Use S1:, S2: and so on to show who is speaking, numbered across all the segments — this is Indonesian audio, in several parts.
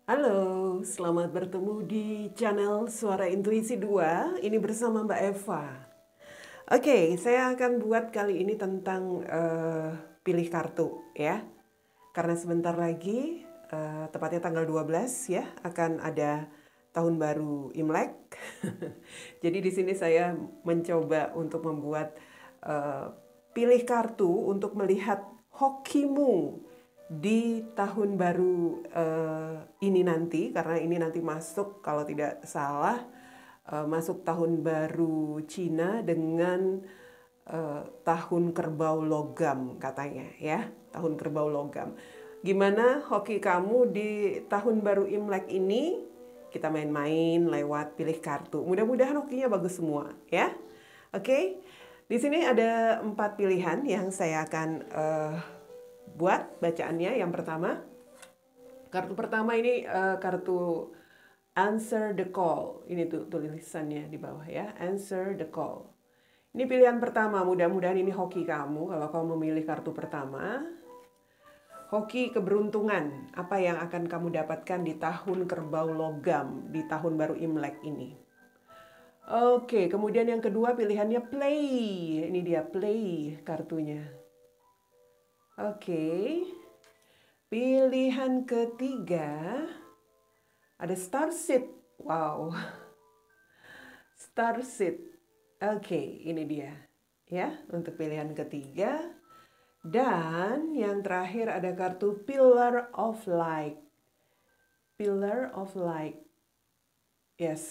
S1: Halo, selamat bertemu di channel Suara Intuisi 2. Ini bersama Mbak Eva. Oke, saya akan buat kali ini tentang pilih kartu ya. Karena sebentar lagi, tepatnya tanggal 12 ya, akan ada tahun baru Imlek. Jadi di sini saya mencoba untuk membuat pilih kartu untuk melihat hokimu di tahun baru ini nanti, karena ini nanti masuk kalau tidak salah masuk tahun baru Cina dengan tahun kerbau logam katanya ya, tahun kerbau logam. Gimana hoki kamu di tahun baru Imlek ini? Kita main-main lewat pilih kartu. Mudah-mudahan hokinya bagus semua ya. Oke. Di sini ada 4 pilihan yang saya akan buat bacaannya. Yang pertama, kartu pertama ini kartu answer the call. Ini tuh tulisannya di bawah ya, answer the call. Ini pilihan pertama, mudah-mudahan ini hoki kamu kalau kamu memilih kartu pertama. Hoki keberuntungan, apa yang akan kamu dapatkan di tahun kerbau logam, di tahun baru Imlek ini. Oke, kemudian yang kedua pilihannya play. Ini dia play kartunya. Oke. Pilihan ketiga ada Starseed. Wow. Starseed. Oke, ini dia. Ya, untuk pilihan ketiga. Dan yang terakhir ada kartu Pillar of Light. Pillar of Light. Yes,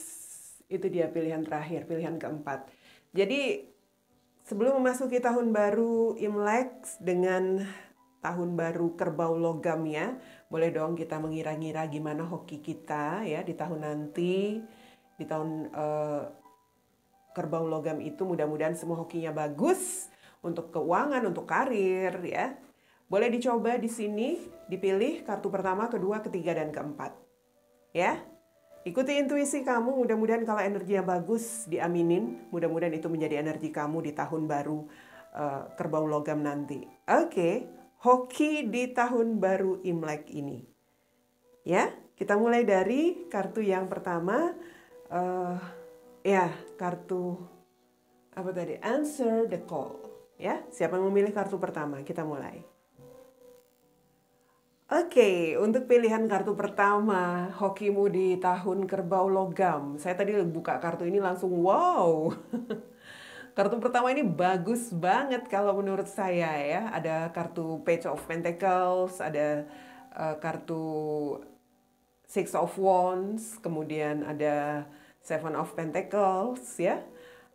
S1: itu dia pilihan terakhir, pilihan keempat. Jadi sebelum memasuki tahun baru Imlek dengan tahun baru kerbau logam ya, boleh dong kita mengira-ngira gimana hoki kita ya di tahun nanti, di tahun kerbau logam itu. Mudah-mudahan semua hokinya bagus untuk keuangan, untuk karir ya. Boleh dicoba di sini, dipilih kartu pertama, kedua, ketiga, dan keempat. Ya. Ikuti intuisi kamu, mudah-mudahan kalau energinya bagus diaminin, mudah-mudahan itu menjadi energi kamu di tahun baru kerbau logam nanti. Oke, hoki di tahun baru Imlek ini. Ya, kita mulai dari kartu yang pertama. Ya, kartu apa tadi? Answer the call. Ya, siapa yang memilih kartu pertama? Kita mulai. Oke, untuk pilihan kartu pertama, hokimu di tahun kerbau logam. Saya tadi buka kartu ini langsung wow. Kartu pertama ini bagus banget kalau menurut saya ya. Ada kartu Page of Pentacles, ada kartu Six of Wands, kemudian ada Seven of Pentacles ya.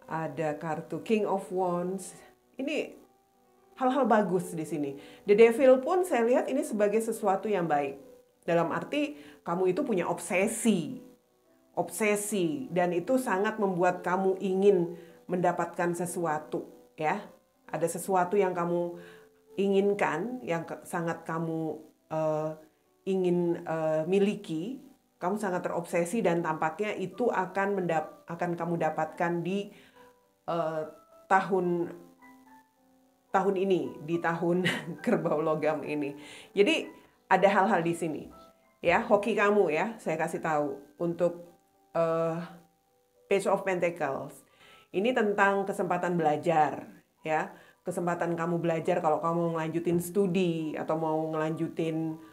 S1: Ada kartu King of Wands. Ini hal-hal bagus di sini. The Devil pun saya lihat ini sebagai sesuatu yang baik. Dalam arti kamu itu punya obsesi. Obsesi. Dan itu sangat membuat kamu ingin mendapatkan sesuatu. Ya. Ada sesuatu yang kamu inginkan, yang sangat kamu ingin miliki. Kamu sangat terobsesi dan tampaknya itu akan kamu dapatkan di tahun ini, di tahun kerbau logam ini. Jadi ada hal-hal di sini ya, hoki kamu ya, saya kasih tahu untuk Page of Pentacles. Ini tentang kesempatan belajar ya, kesempatan kamu belajar kalau kamu mau ngelanjutin studi atau mau ngelanjutin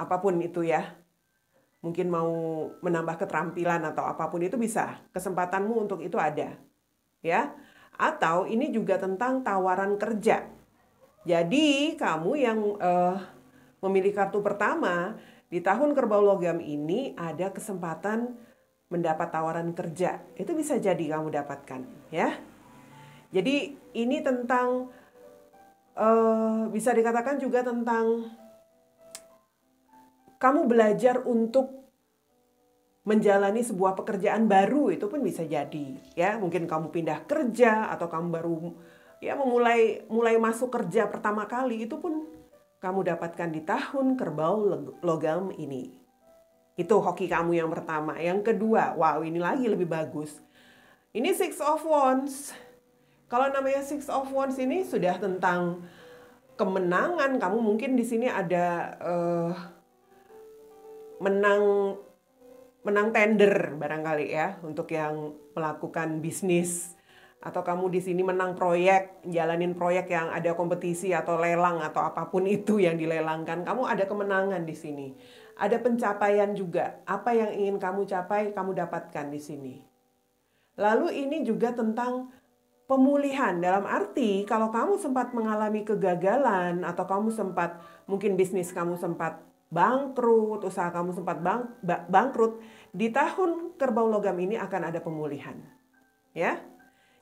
S1: apapun itu ya. Mungkin mau menambah keterampilan atau apapun itu bisa. Kesempatanmu untuk itu ada. Ya, atau ini juga tentang tawaran kerja. Jadi kamu yang memilih kartu pertama di tahun kerbau logam ini ada kesempatan mendapat tawaran kerja. Itu bisa jadi kamu dapatkan, ya. Jadi ini tentang bisa dikatakan juga tentang kamu belajar untuk menjalani sebuah pekerjaan baru, itu pun bisa jadi ya. Mungkin kamu pindah kerja atau kamu baru ya mulai masuk kerja pertama kali, itu pun kamu dapatkan di tahun kerbau logam ini. Itu hoki kamu yang pertama. Yang kedua, wow, ini lagi lebih bagus. Ini Six of Wands. Kalau namanya Six of Wands ini sudah tentang kemenangan. Kamu mungkin di sini ada menang tender barangkali ya untuk yang melakukan bisnis, atau kamu di sini menang proyek, jalanin proyek yang ada kompetisi atau lelang atau apapun itu yang dilelangkan. Kamu ada kemenangan di sini. Ada pencapaian juga. Apa yang ingin kamu capai, kamu dapatkan di sini. Lalu ini juga tentang pemulihan, dalam arti kalau kamu sempat mengalami kegagalan atau kamu sempat, mungkin bisnis kamu sempat bangkrut, usaha kamu sempat bangkrut, di tahun kerbau logam ini akan ada pemulihan. Ya.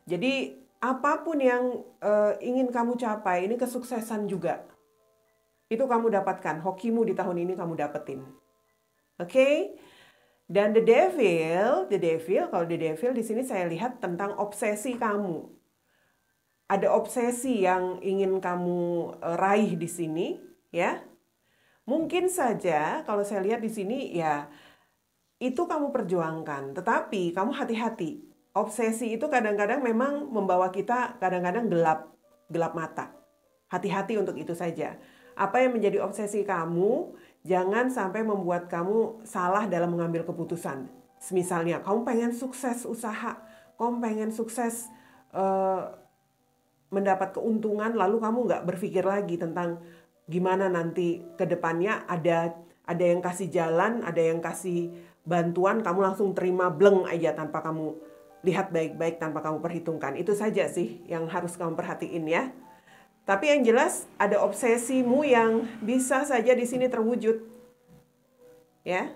S1: Jadi apapun yang ingin kamu capai, ini kesuksesan juga. Itu kamu dapatkan, hokimu di tahun ini kamu dapetin. Oke? Dan the devil, kalau the devil di sini saya lihat tentang obsesi kamu. Ada obsesi yang ingin kamu raih di sini, ya. Mungkin saja kalau saya lihat di sini ya itu kamu perjuangkan, tetapi kamu hati-hati. Obsesi itu kadang-kadang memang membawa kita kadang-kadang gelap mata. Hati-hati untuk itu saja. Apa yang menjadi obsesi kamu, jangan sampai membuat kamu salah dalam mengambil keputusan. Misalnya, kamu pengen sukses usaha, kamu pengen sukses mendapat keuntungan, lalu kamu nggak berpikir lagi tentang gimana nanti ke depannya, ada yang kasih jalan, ada yang kasih bantuan, kamu langsung terima bleng aja tanpa kamu lihat baik-baik, tanpa kamu perhitungkan. Itu saja sih yang harus kamu perhatiin ya. Tapi yang jelas ada obsesimu yang bisa saja di sini terwujud. Ya.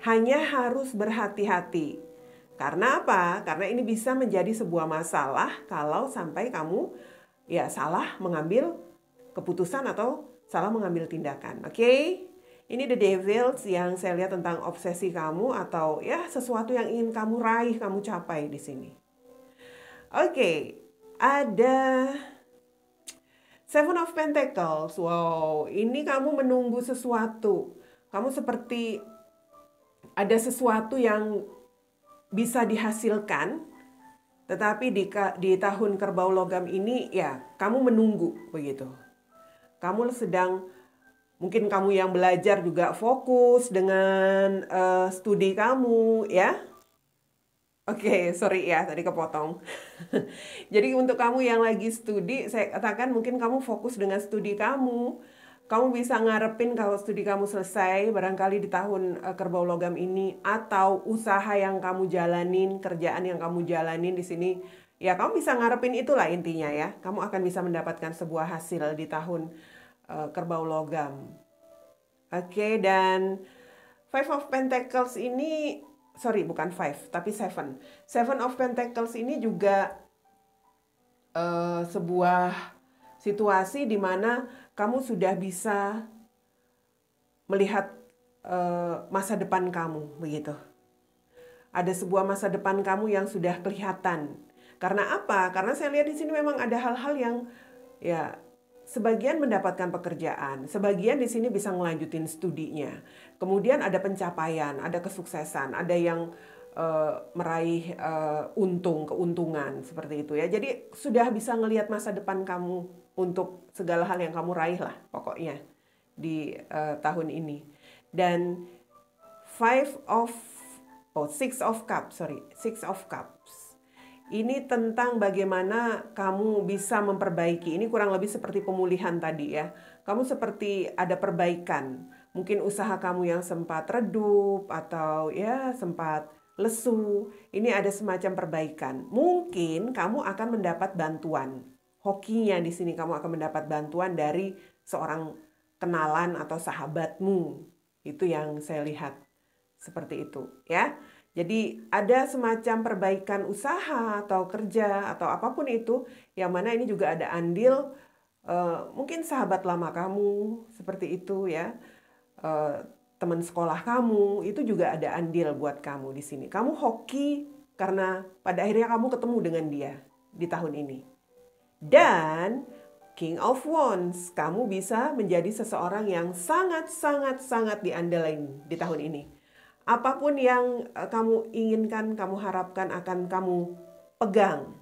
S1: Hanya harus berhati-hati. Karena apa? Karena ini bisa menjadi sebuah masalah kalau sampai kamu ya salah mengambil keputusan atau salah mengambil tindakan. Oke? Ini the devils yang saya lihat tentang obsesi kamu atau ya sesuatu yang ingin kamu raih, kamu capai di sini. Oke, ada Seven of Pentacles. Wow, ini kamu menunggu sesuatu. Kamu seperti ada sesuatu yang bisa dihasilkan, tetapi di tahun kerbau logam ini ya kamu menunggu begitu. Kamu sedang, mungkin kamu yang belajar juga fokus dengan studi kamu ya. Oke, sorry ya, tadi kepotong. Jadi untuk kamu yang lagi studi, saya katakan mungkin kamu fokus dengan studi kamu. Kamu bisa ngarepin kalau studi kamu selesai, barangkali di tahun kerbau logam ini, atau usaha yang kamu jalanin, kerjaan yang kamu jalanin di sini, ya kamu bisa ngarepin itulah intinya ya. Kamu akan bisa mendapatkan sebuah hasil di tahun kerbau logam. Oke, dan Five of Pentacles ini, sorry bukan five, tapi seven. Seven of Pentacles ini juga sebuah situasi di mana kamu sudah bisa melihat masa depan kamu, begitu. Ada sebuah masa depan kamu yang sudah kelihatan. Karena apa? Karena saya lihat di sini memang ada hal-hal yang ya sebagian mendapatkan pekerjaan, sebagian di sini bisa ngelanjutin studinya. Kemudian ada pencapaian, ada kesuksesan, ada yang meraih keuntungan seperti itu ya. Jadi sudah bisa ngelihat masa depan kamu untuk segala hal yang kamu raih lah pokoknya di tahun ini. Dan Six of Cups. Ini tentang bagaimana kamu bisa memperbaiki. Ini kurang lebih seperti pemulihan tadi ya. Kamu seperti ada perbaikan. Mungkin usaha kamu yang sempat redup atau ya sempat lesu. Ini ada semacam perbaikan. Mungkin kamu akan mendapat bantuan. Hokinya di sini kamu akan mendapat bantuan dari seorang kenalan atau sahabatmu. Itu yang saya lihat. Seperti itu ya. Jadi ada semacam perbaikan usaha atau kerja atau apapun itu, yang mana ini juga ada andil mungkin sahabat lama kamu seperti itu ya, teman sekolah kamu itu juga ada andil buat kamu di sini. Kamu hoki karena pada akhirnya kamu ketemu dengan dia di tahun ini. Dan King of Wands, kamu bisa menjadi seseorang yang sangat diandalkan di tahun ini. Apapun yang kamu inginkan, kamu harapkan akan kamu pegang.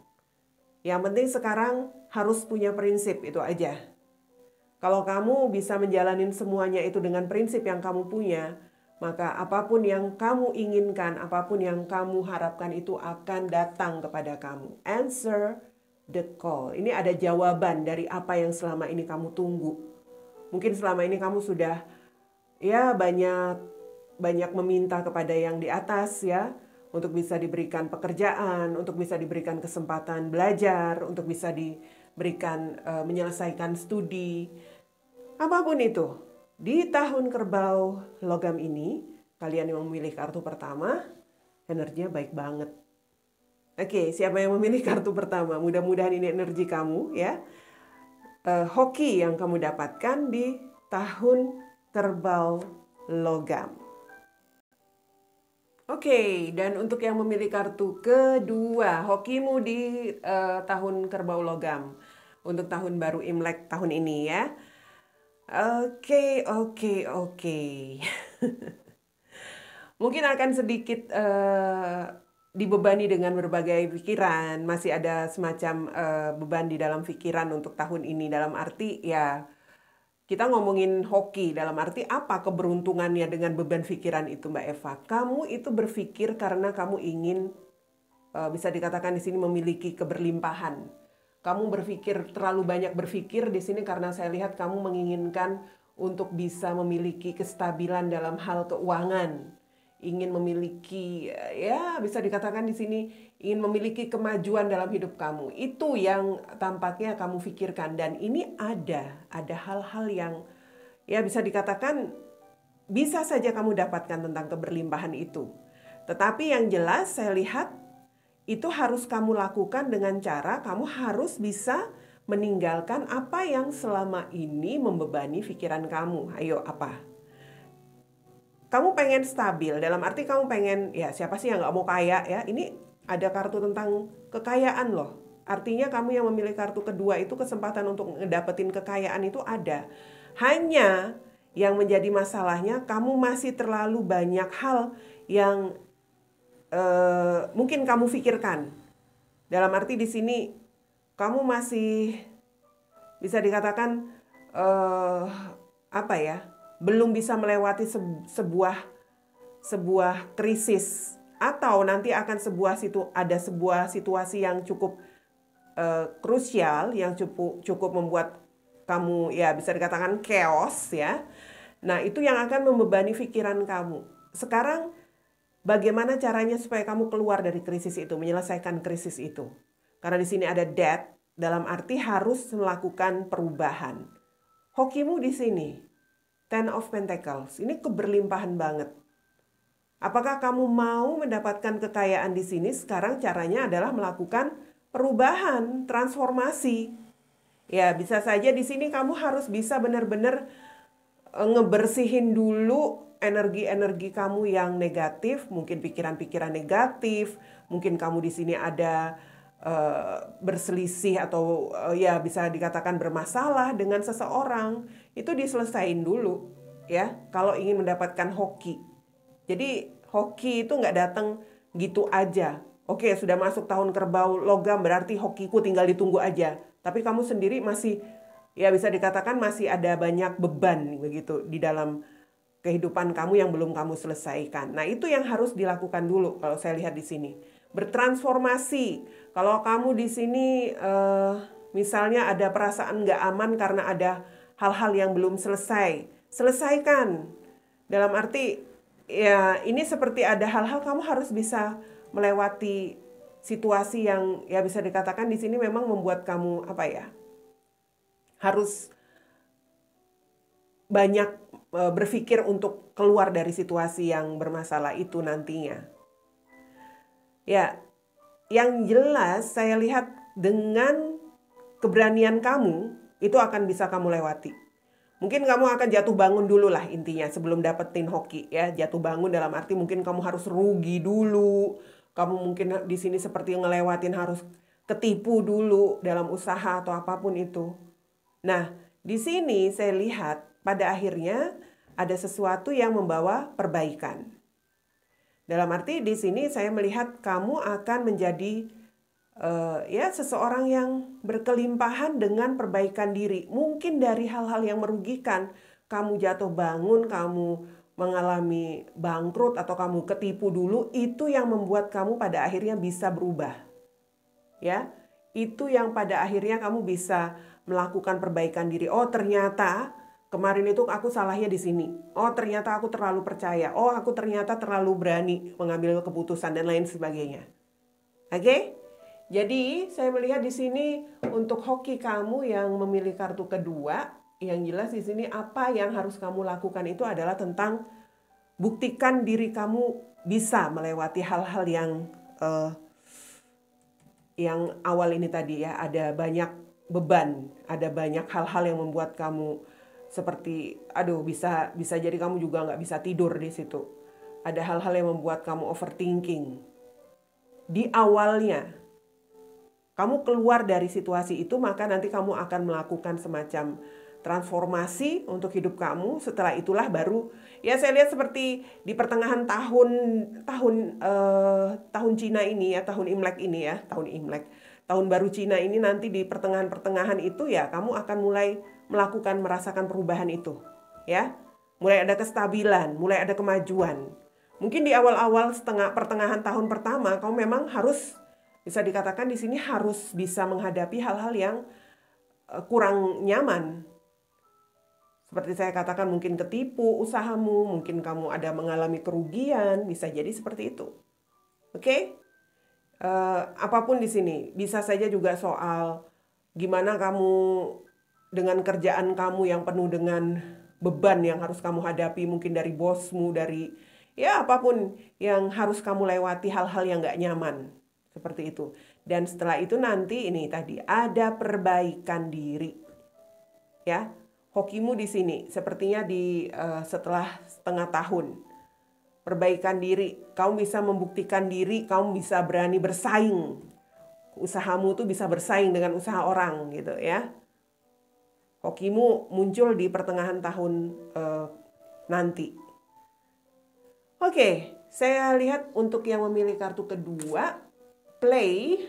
S1: Yang penting sekarang harus punya prinsip, itu aja. Kalau kamu bisa menjalanin semuanya itu dengan prinsip yang kamu punya, maka apapun yang kamu inginkan, apapun yang kamu harapkan itu akan datang kepada kamu. Answer the call. Ini ada jawaban dari apa yang selama ini kamu tunggu. Mungkin selama ini kamu sudah ya banyak meminta kepada yang di atas ya, untuk bisa diberikan pekerjaan, untuk bisa diberikan kesempatan belajar, untuk bisa diberikan menyelesaikan studi. Apapun itu, di tahun kerbau logam ini, kalian yang memilih kartu pertama, energinya baik banget. Oke, siapa yang memilih kartu pertama? Mudah-mudahan ini energi kamu ya. Hoki yang kamu dapatkan di tahun kerbau logam. Oke, dan untuk yang memilih kartu kedua, hokimu di tahun kerbau logam untuk tahun baru Imlek tahun ini ya. Oke. Mungkin akan sedikit dibebani dengan berbagai pikiran, masih ada semacam beban di dalam pikiran untuk tahun ini, dalam arti ya kita ngomongin hoki, dalam arti apa keberuntungannya dengan beban pikiran itu, Mbak Eva? Kamu itu berpikir karena kamu ingin, bisa dikatakan di sini memiliki keberlimpahan. Kamu berpikir, terlalu banyak berpikir di sini karena saya lihat kamu menginginkan untuk bisa memiliki kestabilan dalam hal keuangan. Ingin memiliki, ya bisa dikatakan di sini, ingin memiliki kemajuan dalam hidup kamu. Itu yang tampaknya kamu pikirkan. Dan ini ada hal-hal yang ya bisa dikatakan bisa saja kamu dapatkan tentang keberlimpahan itu. Tetapi yang jelas saya lihat itu harus kamu lakukan dengan cara kamu harus bisa meninggalkan apa yang selama ini membebani pikiran kamu. Ayo, apa? Kamu pengen stabil, dalam arti kamu pengen, ya siapa sih yang nggak mau kaya ya? Ini ada kartu tentang kekayaan loh. Artinya kamu yang memilih kartu kedua itu kesempatan untuk ngedapetin kekayaan itu ada. Hanya yang menjadi masalahnya kamu masih terlalu banyak hal yang mungkin kamu pikirkan. Dalam arti di sini kamu masih bisa dikatakan apa ya? Belum bisa melewati sebuah krisis, atau nanti akan ada sebuah situasi yang cukup krusial, yang cukup membuat kamu ya bisa dikatakan chaos ya. Nah, itu yang akan membebani pikiran kamu. Sekarang bagaimana caranya supaya kamu keluar dari krisis itu, menyelesaikan krisis itu? Karena di sini ada death, dalam arti harus melakukan perubahan. Hokimu di sini Ten of Pentacles, ini keberlimpahan banget. Apakah kamu mau mendapatkan kekayaan di sini? Sekarang caranya adalah melakukan perubahan, transformasi. Ya, bisa saja di sini kamu harus bisa benar-benar ngebersihin dulu energi-energi kamu yang negatif, mungkin pikiran-pikiran negatif, mungkin kamu di sini ada berselisih atau ya bisa dikatakan bermasalah dengan seseorang, itu diselesain dulu ya kalau ingin mendapatkan hoki. Jadi hoki itu nggak datang gitu aja. Oke, sudah masuk tahun kerbau logam berarti hokiku tinggal ditunggu aja. Tapi kamu sendiri masih ya bisa dikatakan masih ada banyak beban begitu di dalam kehidupan kamu yang belum kamu selesaikan. Nah, itu yang harus dilakukan dulu kalau saya lihat di sini. Bertransformasi. Kalau kamu di sini misalnya ada perasaan nggak aman karena ada hal-hal yang belum selesai, selesaikan. Dalam arti ya ini seperti ada hal-hal kamu harus bisa melewati situasi yang ya bisa dikatakan di sini memang membuat kamu apa ya, harus banyak berpikir untuk keluar dari situasi yang bermasalah itu nantinya. Ya, yang jelas saya lihat dengan keberanian kamu itu akan bisa kamu lewati. Mungkin kamu akan jatuh bangun dulu lah intinya sebelum dapetin hoki ya. Jatuh bangun dalam arti mungkin kamu harus rugi dulu. Kamu mungkin di sini seperti ngelewatin harus ketipu dulu dalam usaha atau apapun itu. Nah, di sini saya lihat pada akhirnya ada sesuatu yang membawa perbaikan. Dalam arti di sini saya melihat kamu akan menjadi ya seseorang yang berkelimpahan dengan perbaikan diri. Mungkin dari hal-hal yang merugikan, kamu jatuh bangun, kamu mengalami bangkrut atau kamu ketipu dulu, itu yang membuat kamu pada akhirnya bisa berubah. Ya, itu yang pada akhirnya kamu bisa melakukan perbaikan diri. Oh, ternyata kemarin itu aku salahnya di sini. Oh, ternyata aku terlalu percaya. Oh, aku ternyata terlalu berani mengambil keputusan dan lain sebagainya. Oke? Jadi, saya melihat di sini untuk hoki kamu yang memilih kartu kedua, yang jelas di sini apa yang harus kamu lakukan itu adalah tentang buktikan diri kamu bisa melewati hal-hal yang awal ini tadi ya, ada banyak beban, ada banyak hal-hal yang membuat kamu seperti, aduh bisa jadi kamu juga nggak bisa tidur di situ. Ada hal-hal yang membuat kamu overthinking. Di awalnya, kamu keluar dari situasi itu, maka nanti kamu akan melakukan semacam transformasi untuk hidup kamu. Setelah itulah baru, ya saya lihat seperti di pertengahan tahun Cina ini ya, tahun Imlek ini ya, tahun baru Cina ini nanti di pertengahan itu ya, kamu akan mulai merasakan perubahan itu, ya, mulai ada kestabilan, mulai ada kemajuan. Mungkin di awal-awal pertengahan tahun pertama, kamu memang harus bisa dikatakan di sini harus bisa menghadapi hal-hal yang kurang nyaman. Seperti saya katakan, mungkin ketipu usahamu, mungkin kamu ada mengalami kerugian, bisa jadi seperti itu. Oke? Apapun di sini, bisa saja juga soal gimana kamu dengan kerjaan kamu yang penuh dengan beban yang harus kamu hadapi, mungkin dari bosmu, dari ya apapun yang harus kamu lewati, hal-hal yang gak nyaman. Seperti itu. Dan setelah itu nanti ini tadi ada perbaikan diri. Ya, hokimu di sini sepertinya setelah setengah tahun. Perbaikan diri, kamu bisa membuktikan diri, kamu bisa berani bersaing. Usahamu tuh bisa bersaing dengan usaha orang gitu ya. Hokimu muncul di pertengahan tahun nanti. Oke, saya lihat untuk yang memilih kartu kedua, play,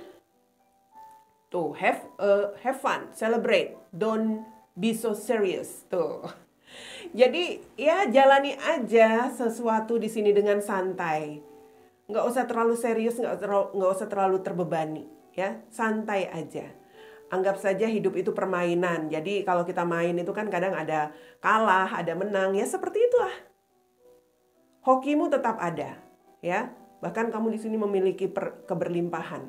S1: tuh, have fun, celebrate, don't be so serious, tuh. Jadi ya jalani aja sesuatu di sini dengan santai, nggak usah terlalu serius, nggak usah terlalu terbebani, ya, santai aja. Anggap saja hidup itu permainan. Jadi kalau kita main itu kan kadang ada kalah, ada menang, ya seperti itulah. Hokimu tetap ada, ya. Bahkan kamu di sini memiliki keberlimpahan.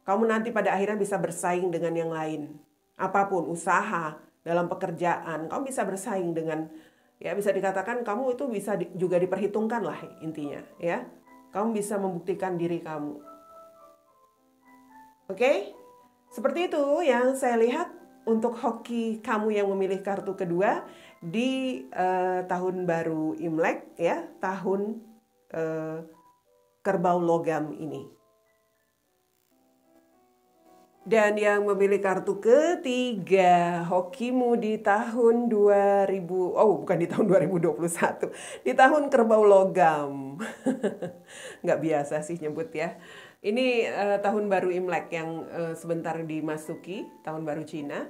S1: Kamu nanti pada akhirnya bisa bersaing dengan yang lain. Apapun, usaha, dalam pekerjaan, kamu bisa bersaing dengan, ya bisa dikatakan kamu itu bisa juga diperhitungkan lah intinya. Ya, kamu bisa membuktikan diri kamu. Oke? Seperti itu yang saya lihat untuk hoki kamu yang memilih kartu kedua di tahun baru Imlek, ya, tahun kerbau logam ini. Dan yang memilih kartu ketiga, hokimu di tahun 2021, di tahun kerbau logam. Nggak biasa sih nyebut ya. Ini tahun baru Imlek yang sebentar dimasuki, tahun baru Cina.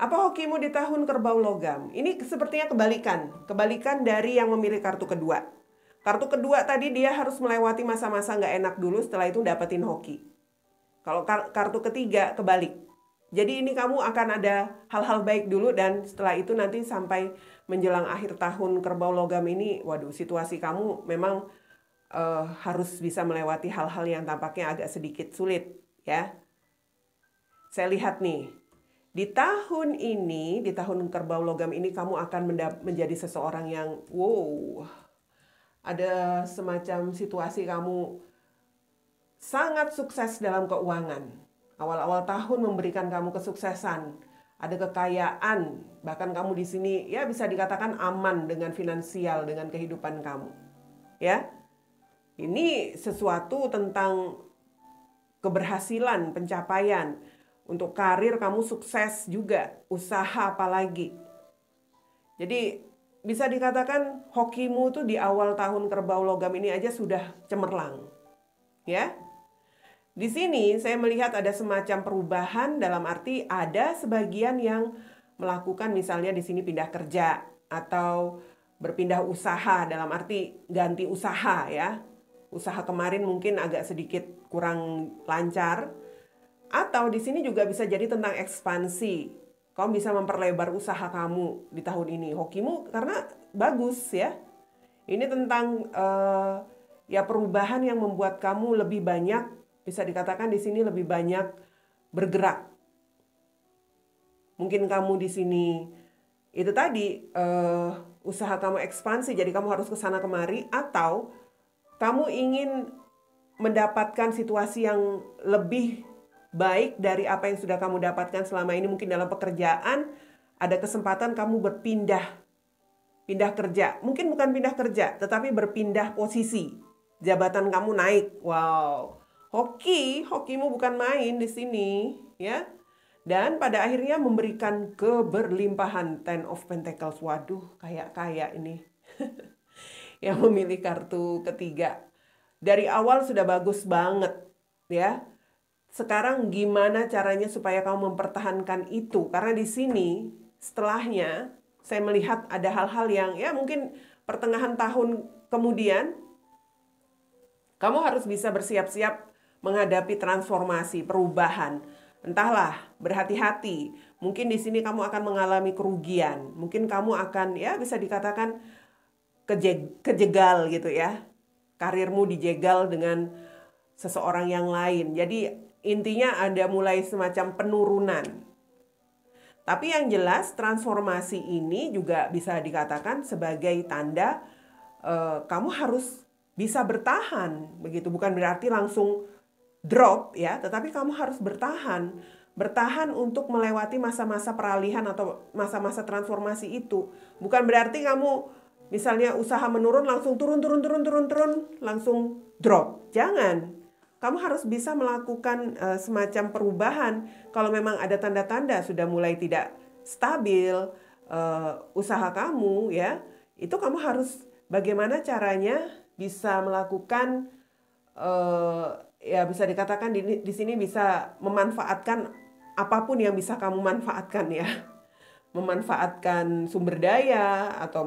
S1: Apa hokimu di tahun kerbau logam? Ini sepertinya kebalikan dari yang memilih kartu kedua. Kartu kedua tadi dia harus melewati masa-masa nggak enak dulu, setelah itu dapetin hoki. Kalau kartu ketiga kebalik. Jadi ini kamu akan ada hal-hal baik dulu dan setelah itu nanti sampai menjelang akhir tahun kerbau logam ini, waduh, situasi kamu memang harus bisa melewati hal-hal yang tampaknya agak sedikit sulit, ya. Saya lihat nih, di tahun ini, di tahun kerbau logam ini kamu akan menjadi seseorang yang wow. Ada semacam situasi kamu sangat sukses dalam keuangan. Awal-awal tahun memberikan kamu kesuksesan, ada kekayaan, bahkan kamu di sini ya bisa dikatakan aman dengan finansial, dengan kehidupan kamu. Ya. Ini sesuatu tentang keberhasilan, pencapaian. Untuk karir kamu sukses juga, usaha apalagi. Jadi bisa dikatakan hokimu tuh di awal tahun kerbau logam ini aja sudah cemerlang. Ya. Di sini saya melihat ada semacam perubahan dalam arti ada sebagian yang melakukan misalnya di sini pindah kerja atau berpindah usaha dalam arti ganti usaha ya. Usaha kemarin mungkin agak sedikit kurang lancar. Atau di sini juga bisa jadi tentang ekspansi. Kamu bisa memperlebar usaha kamu di tahun ini. Hokimu karena bagus ya. Ini tentang ya perubahan yang membuat kamu lebih banyak, bisa dikatakan di sini lebih banyak bergerak. Mungkin kamu di sini itu tadi usaha kamu ekspansi, jadi kamu harus ke sana kemari, atau kamu ingin mendapatkan situasi yang lebih baik dari apa yang sudah kamu dapatkan selama ini. Mungkin dalam pekerjaan ada kesempatan kamu pindah kerja. Mungkin bukan pindah kerja, tetapi berpindah posisi. Jabatan kamu naik. Wow. Hokimu bukan main di sini, ya. Dan pada akhirnya memberikan keberlimpahan. Ten of Pentacles. Waduh, kayak ini. Yang memilih kartu ketiga. Dari awal sudah bagus banget, ya. Sekarang gimana caranya supaya kamu mempertahankan itu? Karena di sini setelahnya saya melihat ada hal-hal yang ya mungkin pertengahan tahun kemudian kamu harus bisa bersiap-siap menghadapi transformasi, perubahan. Entahlah, berhati-hati. Mungkin di sini kamu akan mengalami kerugian. Mungkin kamu akan ya bisa dikatakan kejegal gitu ya. Karirmu dijegal dengan seseorang yang lain. Jadi intinya ada mulai semacam penurunan. Tapi yang jelas transformasi ini juga bisa dikatakan sebagai tanda kamu harus bisa bertahan. Begitu, bukan berarti langsung drop ya, tetapi kamu harus bertahan. Bertahan untuk melewati masa-masa peralihan atau masa-masa transformasi itu. Bukan berarti kamu misalnya usaha menurun langsung turun, langsung drop. Jangan. Kamu harus bisa melakukan semacam perubahan. Kalau memang ada tanda-tanda sudah mulai tidak stabil usaha kamu ya, itu kamu harus bagaimana caranya bisa melakukan ya bisa dikatakan di sini bisa memanfaatkan apapun yang bisa kamu manfaatkan ya. Memanfaatkan sumber daya atau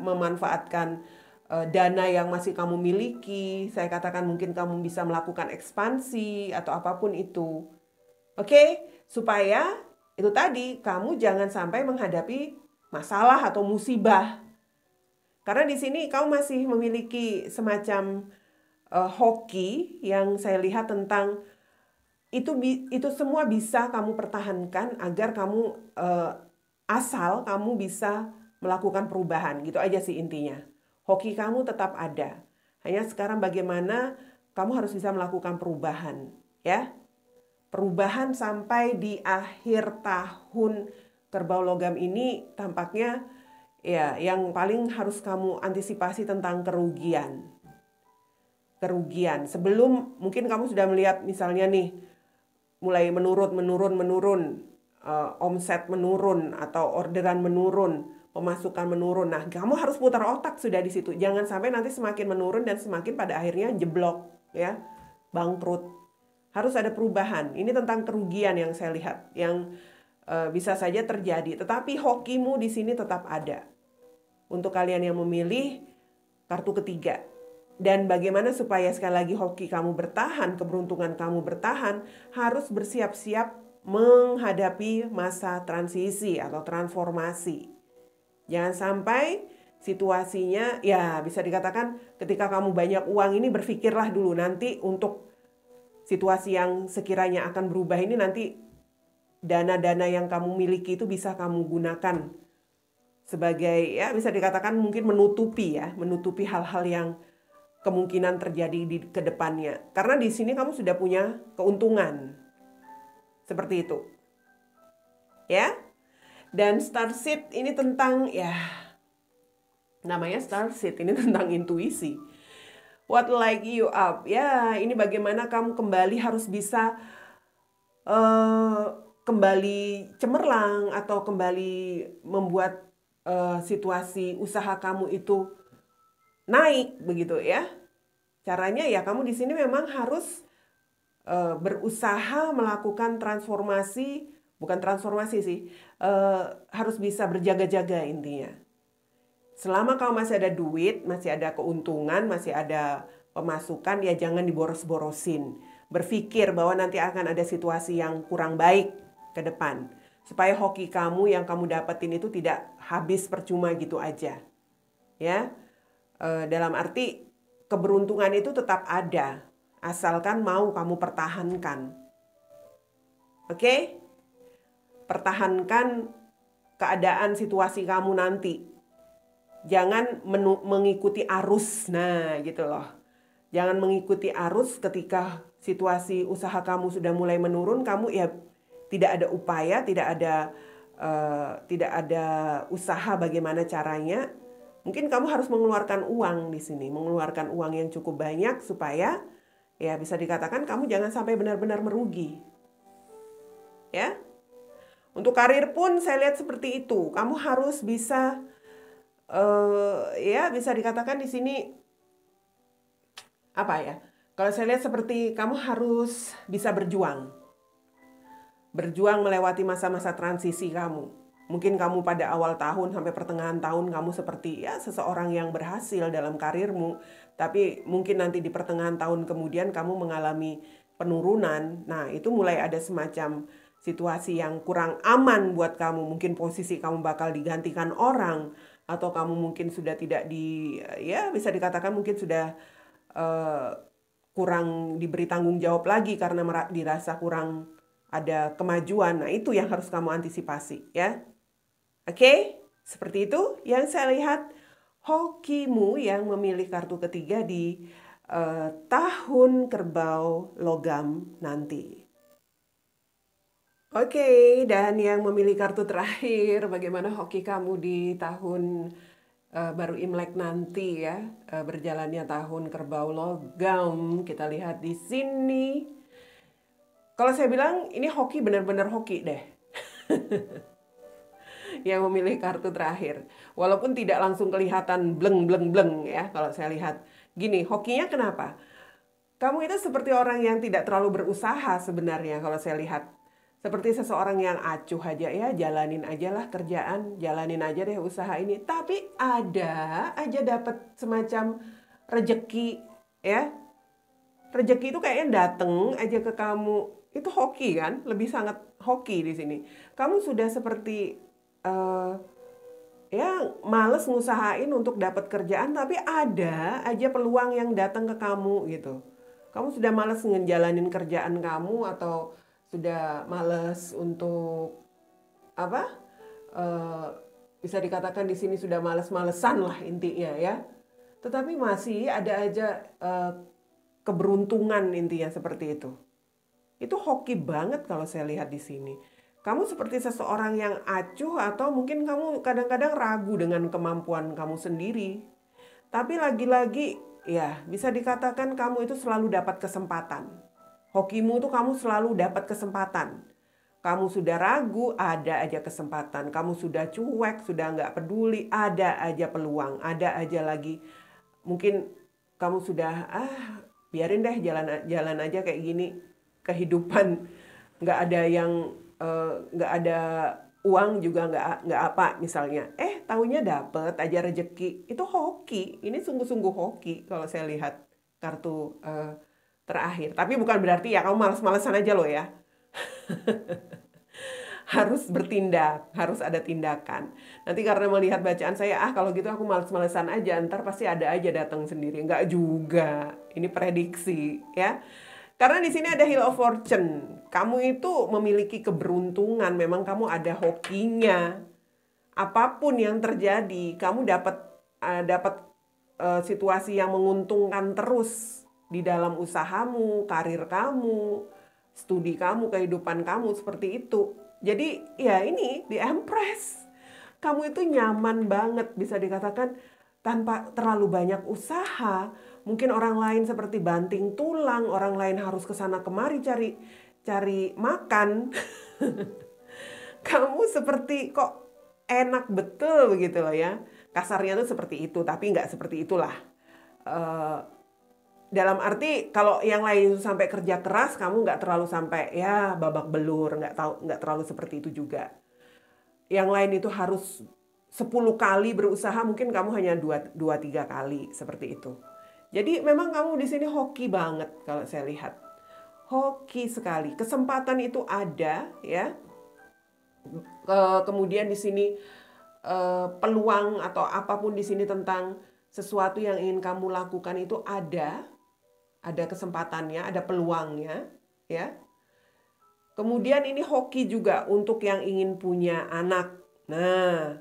S1: memanfaatkan dana yang masih kamu miliki. Saya katakan mungkin kamu bisa melakukan ekspansi atau apapun itu. Oke, supaya itu tadi kamu jangan sampai menghadapi masalah atau musibah. Karena di sini kamu masih memiliki semacam hoki yang saya lihat tentang itu semua bisa kamu pertahankan agar kamu asal kamu bisa melakukan perubahan. Gitu aja sih intinya. Hoki kamu tetap ada. Hanya sekarang bagaimana kamu harus bisa melakukan perubahan, ya. Perubahan sampai di akhir tahun Kerbau Logam ini tampaknya ya yang paling harus kamu antisipasi tentang kerugian. Kerugian. Sebelum mungkin kamu sudah melihat misalnya nih mulai menurun, omset menurun atau orderan menurun. Pemasukan menurun. Nah, kamu harus putar otak sudah di situ. Jangan sampai nanti semakin menurun dan semakin pada akhirnya jeblok, ya, bangkrut. Harus ada perubahan. Ini tentang kerugian yang saya lihat, yang bisa saja terjadi. Tetapi hokimu di sini tetap ada. Untuk kalian yang memilih kartu ketiga. Dan bagaimana supaya sekali lagi hoki kamu bertahan, keberuntungan kamu bertahan, harus bersiap-siap menghadapi masa transisi atau transformasi. Jangan sampai situasinya ya bisa dikatakan ketika kamu banyak uang ini berpikirlah dulu nanti untuk situasi yang sekiranya akan berubah ini nanti dana-dana yang kamu miliki itu bisa kamu gunakan sebagai ya bisa dikatakan mungkin menutupi hal-hal yang kemungkinan terjadi di kedepannya. Karena di sini kamu sudah punya keuntungan. Seperti itu. Ya. Dan Starseed ini tentang ya namanya Starseed ini tentang intuisi. What light you up? Ya, ini bagaimana kamu kembali harus bisa kembali cemerlang atau kembali membuat situasi usaha kamu itu naik begitu ya. Caranya ya kamu di sini memang harus berusaha melakukan transformasi, bukan transformasi sih, harus bisa berjaga-jaga intinya. Selama kamu masih ada duit, masih ada keuntungan, masih ada pemasukan, ya jangan diboros-borosin. Berpikir bahwa nanti akan ada situasi yang kurang baik ke depan. Supaya hoki kamu yang kamu dapetin itu tidak habis percuma gitu aja. Ya, dalam arti keberuntungan itu tetap ada, asalkan mau kamu pertahankan. Oke? Pertahankan keadaan situasi kamu nanti. Jangan mengikuti arus, nah gitu loh. Jangan mengikuti arus ketika situasi usaha kamu sudah mulai menurun, kamu ya tidak ada upaya, tidak ada usaha bagaimana caranya. Mungkin kamu harus mengeluarkan uang di sini, mengeluarkan uang yang cukup banyak supaya ya bisa dikatakan kamu jangan sampai benar-benar merugi. Ya. Untuk karir pun saya lihat seperti itu. Kamu harus bisa ya bisa dikatakan di sini apa ya? Kalau saya lihat seperti kamu harus bisa berjuang. Berjuang melewati masa-masa transisi kamu. Mungkin kamu pada awal tahun sampai pertengahan tahun kamu seperti ya seseorang yang berhasil dalam karirmu, tapi mungkin nanti di pertengahan tahun kemudian kamu mengalami penurunan. Nah, itu mulai ada semacam situasi yang kurang aman buat kamu. Mungkin posisi kamu bakal digantikan orang, atau kamu mungkin sudah tidak ya bisa dikatakan mungkin sudah kurang diberi tanggung jawab lagi karena dirasa kurang ada kemajuan. Nah, itu yang harus kamu antisipasi ya. Oke, seperti itu yang saya lihat hokimu yang memilih kartu ketiga di tahun kerbau logam nanti. Oke, dan yang memilih kartu terakhir, bagaimana hoki kamu di tahun baru Imlek nanti ya, berjalannya tahun kerbau logam. Kita lihat di sini. Kalau saya bilang ini hoki benar-benar hoki deh. Yang memilih kartu terakhir. Walaupun tidak langsung kelihatan bleng-bleng-bleng ya kalau saya lihat. Gini, hokinya kenapa? Kamu itu seperti orang yang tidak terlalu berusaha sebenarnya kalau saya lihat. Seperti seseorang yang acuh aja ya, jalanin aja lah kerjaan, jalanin aja deh usaha ini. Tapi ada aja dapat semacam rejeki ya. Rejeki itu kayaknya dateng aja ke kamu. Itu hoki kan? Lebih sangat hoki di sini. Kamu sudah seperti ya males ngusahain untuk dapat kerjaan, tapi ada aja peluang yang datang ke kamu gitu. Kamu sudah males ngejalanin kerjaan kamu atau sudah males untuk apa? Bisa dikatakan di sini sudah males-malesan lah intinya ya. Tetapi masih ada aja keberuntungan intinya seperti itu. Itu hoki banget kalau saya lihat di sini. Kamu seperti seseorang yang acuh atau mungkin kamu kadang-kadang ragu dengan kemampuan kamu sendiri. Tapi lagi-lagi ya bisa dikatakan kamu itu selalu dapat kesempatan. Hokimu itu kamu selalu dapat kesempatan. Kamu sudah ragu, ada aja kesempatan. Kamu sudah cuek, sudah nggak peduli, ada aja peluang, ada aja lagi. Mungkin kamu sudah, biarin deh jalan aja kayak gini. Kehidupan nggak ada yang, nggak ada uang juga nggak apa misalnya. Taunya dapet aja rejeki. Itu hoki, ini sungguh-sungguh hoki kalau saya lihat kartu terakhir. Tapi bukan berarti ya kamu males-malesan aja loh ya. Harus bertindak, harus ada tindakan. Nanti karena melihat bacaan saya, kalau gitu aku males-malesan aja, ntar pasti ada aja datang sendiri. Enggak juga, ini prediksi ya. Karena di sini ada Wheel of Fortune. Kamu itu memiliki keberuntungan, memang kamu ada hokinya. Apapun yang terjadi, kamu dapat situasi yang menguntungkan terus di dalam usahamu, karir kamu, studi kamu, kehidupan kamu seperti itu. Jadi ya ini di Empress. Kamu itu nyaman banget bisa dikatakan tanpa terlalu banyak usaha. Mungkin orang lain seperti banting tulang, orang lain harus ke sana kemari cari makan. Kamu seperti kok enak betul begitu loh ya. Kasarnya tuh seperti itu, tapi nggak seperti itulah. dalam arti kalau yang lain itu sampai kerja keras, kamu nggak terlalu sampai ya babak belur, nggak terlalu seperti itu juga. Yang lain itu harus 10 kali berusaha, mungkin kamu hanya 2-3 kali seperti itu. Jadi memang kamu di sini hoki banget kalau saya lihat. Hoki sekali. Kesempatan itu ada ya. Kemudian di sini peluang atau apapun di sini tentang sesuatu yang ingin kamu lakukan itu ada kesempatannya, ada peluangnya ya. Kemudian ini hoki juga untuk yang ingin punya anak. Nah,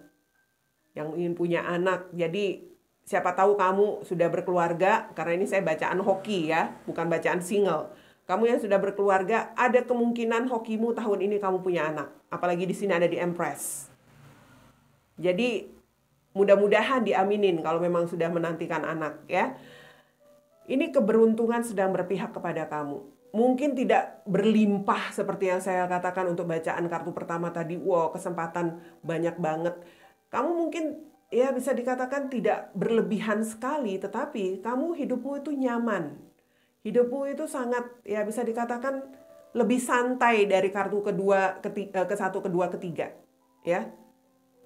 S1: yang ingin punya anak. Jadi siapa tahu kamu sudah berkeluarga, karena ini saya bacaan hoki ya, bukan bacaan single. Kamu yang sudah berkeluarga, ada kemungkinan hokimu tahun ini kamu punya anak. Apalagi di sini ada di Empress. Jadi mudah-mudahan diaminin kalau memang sudah menantikan anak ya. Ini keberuntungan sedang berpihak kepada kamu. Mungkin tidak berlimpah seperti yang saya katakan untuk bacaan kartu pertama tadi. Wow, kesempatan banyak banget. Kamu mungkin ya bisa dikatakan tidak berlebihan sekali, tetapi kamu hidupmu itu nyaman. Hidupmu itu sangat ya bisa dikatakan lebih santai dari kartu kedua, ke satu, kedua, ketiga. Ya,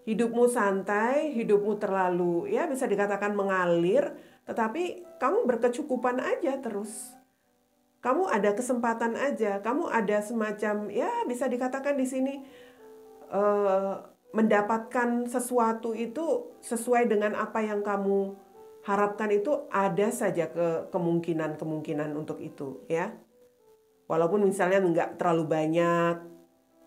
S1: hidupmu santai, hidupmu terlalu ya bisa dikatakan mengalir, tetapi kamu berkecukupan aja terus. Kamu ada kesempatan aja, kamu ada semacam ya bisa dikatakan di sini mendapatkan sesuatu itu sesuai dengan apa yang kamu harapkan, itu ada saja kemungkinan untuk itu ya. Walaupun misalnya nggak terlalu banyak,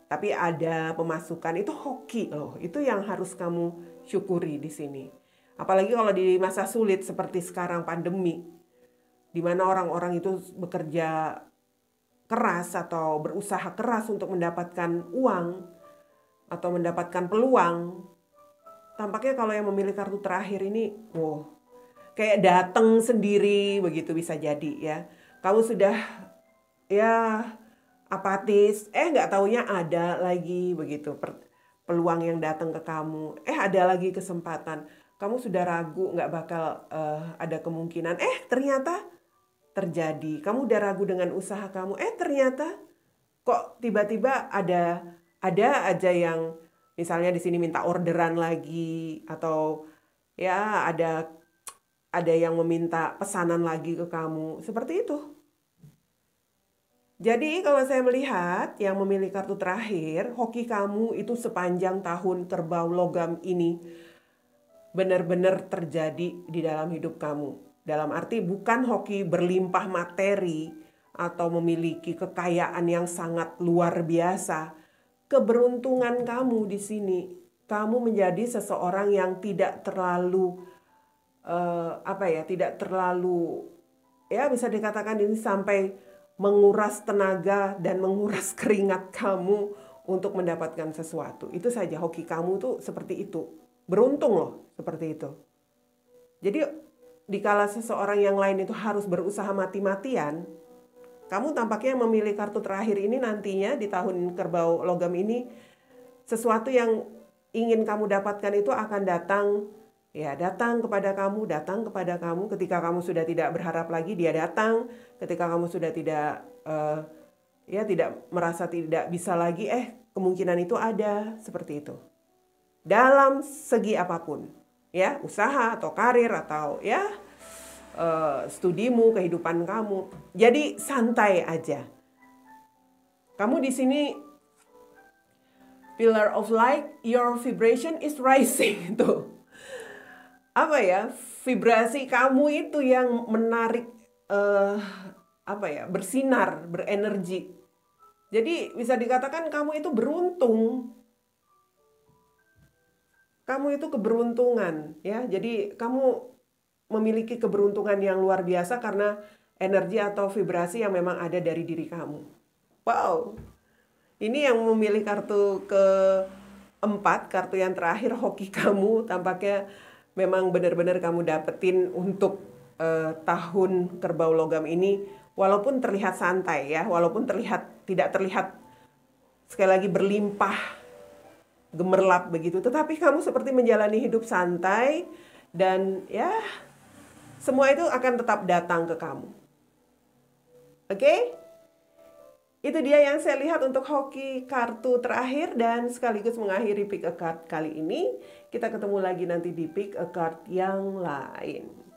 S1: tapi ada pemasukan, itu hoki loh. Itu yang harus kamu syukuri di sini. Apalagi kalau di masa sulit seperti sekarang pandemi, di mana orang-orang itu bekerja keras atau berusaha keras untuk mendapatkan uang atau mendapatkan peluang. Tampaknya kalau yang memilih kartu terakhir ini, wow, kayak datang sendiri begitu bisa jadi ya. Kamu sudah ya apatis, nggak taunya ada lagi begitu peluang yang datang ke kamu. Ada lagi kesempatan. Kamu sudah ragu nggak bakal ada kemungkinan. Ternyata terjadi. Kamu udah ragu dengan usaha kamu. Ternyata kok tiba-tiba ada aja yang misalnya di sini minta orderan lagi, atau ya ada yang meminta pesanan lagi ke kamu. Seperti itu. Jadi kalau saya melihat yang memilih kartu terakhir, hoki kamu itu sepanjang tahun kerbau logam ini benar-benar terjadi di dalam hidup kamu. Dalam arti bukan hoki berlimpah materi atau memiliki kekayaan yang sangat luar biasa. Keberuntungan kamu di sini, kamu menjadi seseorang yang tidak terlalu tidak terlalu ya bisa dikatakan ini sampai menguras tenaga dan menguras keringat kamu untuk mendapatkan sesuatu. Itu saja hoki kamu tuh seperti itu. Beruntung loh seperti itu. Jadi dikala seseorang yang lain itu harus berusaha mati-matian, kamu tampaknya memilih kartu terakhir ini nantinya di tahun kerbau logam ini, sesuatu yang ingin kamu dapatkan itu akan datang kepada kamu ketika kamu sudah tidak berharap lagi, dia datang. Ketika kamu sudah tidak tidak merasa tidak bisa lagi, kemungkinan itu ada, seperti itu. Dalam segi apapun, ya, usaha atau karir atau ya studimu, kehidupan kamu. Jadi santai aja. Kamu di sini pillar of light, your vibration is rising tuh. Vibrasi kamu itu yang menarik, bersinar, berenergi. Jadi bisa dikatakan kamu itu beruntung. Kamu itu keberuntungan, ya. Jadi kamu memiliki keberuntungan yang luar biasa karena energi atau vibrasi yang memang ada dari diri kamu. Wow. Ini yang memilih kartu keempat, kartu yang terakhir, hoki kamu tampaknya memang benar-benar kamu dapetin untuk tahun kerbau logam ini, walaupun terlihat santai ya, walaupun tidak terlihat sekali lagi berlimpah, gemerlap begitu, tetapi kamu seperti menjalani hidup santai dan ya semua itu akan tetap datang ke kamu. Oke? Itu dia yang saya lihat untuk hoki kartu terakhir dan sekaligus mengakhiri pick a card kali ini. Kita ketemu lagi nanti di pick a card yang lain.